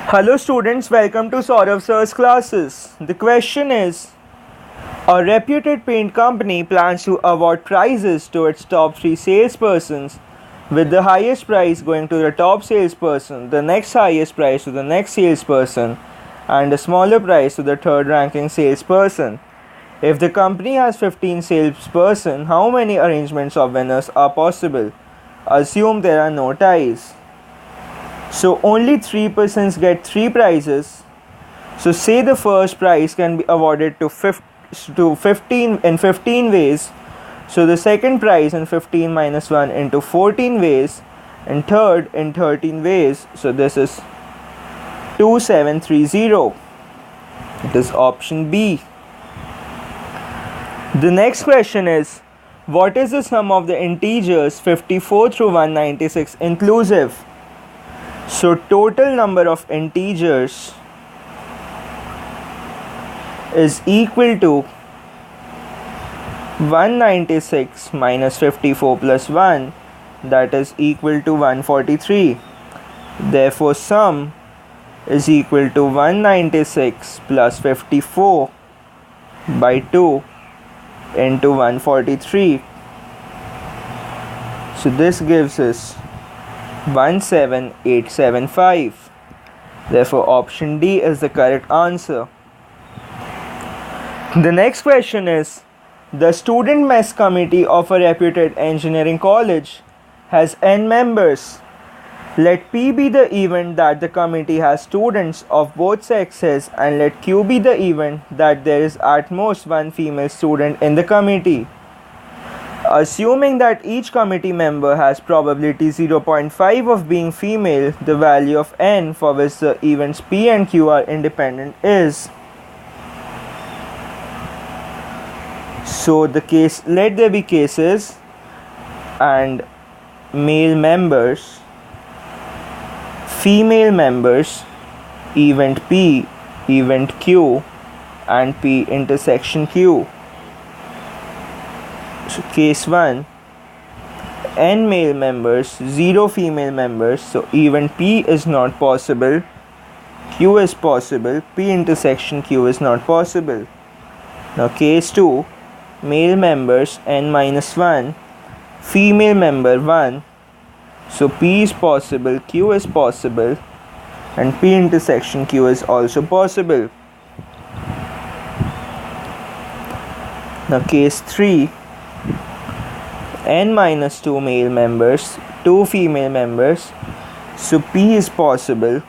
Hello students, welcome to Saurav Sir's classes. The question is, a reputed paint company plans to award prizes to its top 3 salespersons, with the highest prize going to the top salesperson, the next highest prize to the next salesperson, and a smaller prize to the third ranking salesperson. If the company has 15 salespersons, how many arrangements of winners are possible? Assume there are no ties. So only 3 persons get 3 prizes. So say the first prize can be awarded to 15 in 15 ways. So the second prize in 15 minus 1 into 14 ways, and third in 13 ways. So this is 2730. It is option B. The next question is, what is the sum of the integers 54 through 196 inclusive? So total number of integers is equal to 196 minus 54 plus 1, that is equal to 143. Therefore sum is equal to 196 plus 54 by 2 into 143. So this gives us 17875. Therefore option D is the correct answer. The next question is, the student mess committee of a reputed engineering college has n members. Let P be the event that the committee has students of both sexes, and let Q be the event that there is at most one female student in the committee. Assuming that each committee member has probability 0.5 of being female, the value of n for which the events P and Q are independent is. So let there be cases and male members, female members, event P, event Q, and P intersection Q. So case 1, n male members, 0 female members, so event P is not possible, Q is possible, P intersection Q is not possible. Now case 2, male members n minus 1, female member 1, so P is possible, Q is possible, and P intersection Q is also possible. Now case 3, n minus 2 male members, 2 female members, so P is possible,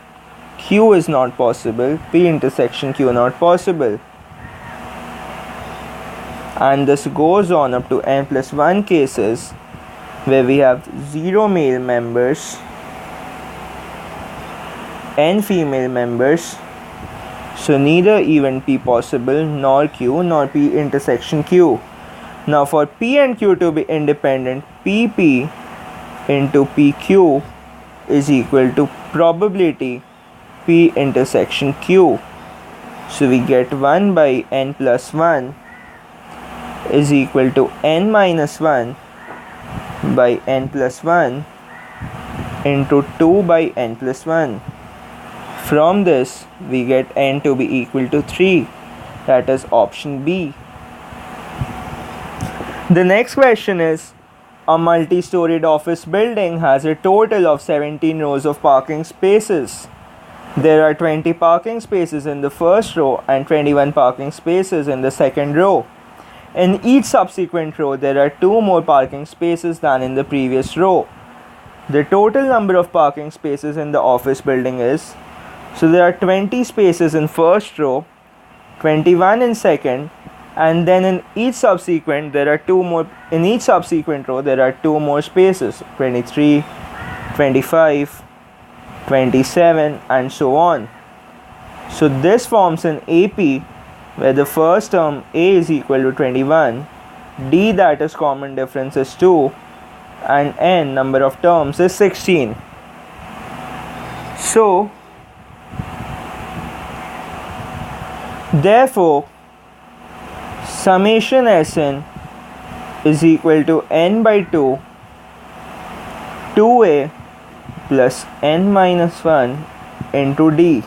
Q is not possible, P intersection Q not possible. And this goes on up to n plus 1 cases where we have 0 male members, n female members, so neither event P possible nor Q nor P intersection Q. Now for P and Q to be independent, PP into PQ is equal to probability P intersection Q. So we get 1 by n plus 1 is equal to n minus 1 by n plus 1 into 2 by n plus 1. From this we get n to be equal to 3, that is option B. The next question is, a multi-storied office building has a total of 17 rows of parking spaces. There are 20 parking spaces in the first row and 21 parking spaces in the second row. In each subsequent row, there are 2 more parking spaces than in the previous row. The total number of parking spaces in the office building is, so there are 20 spaces in first row, 21 in second, and then in each subsequent there are 2 more, in each subsequent row there are 2 more spaces, 23, 25, 27, and so on. So this forms an AP where the first term A is equal to 21, D, that is common difference, is 2, and N, number of terms, is 16. So therefore summation Sn is equal to n by 2 2a plus n minus 1 into D.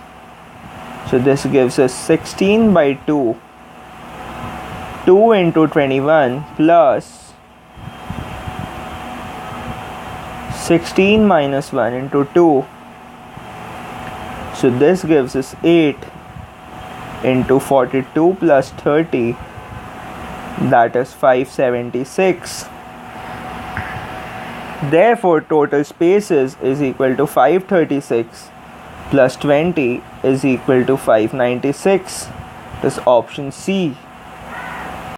So this gives us 16 by 2. 2 into 21 plus 16 minus 1 into 2. So this gives us 8 into 42 plus 30, that is 576. Therefore total spaces is equal to 536 plus 20 is equal to 596. This is option C.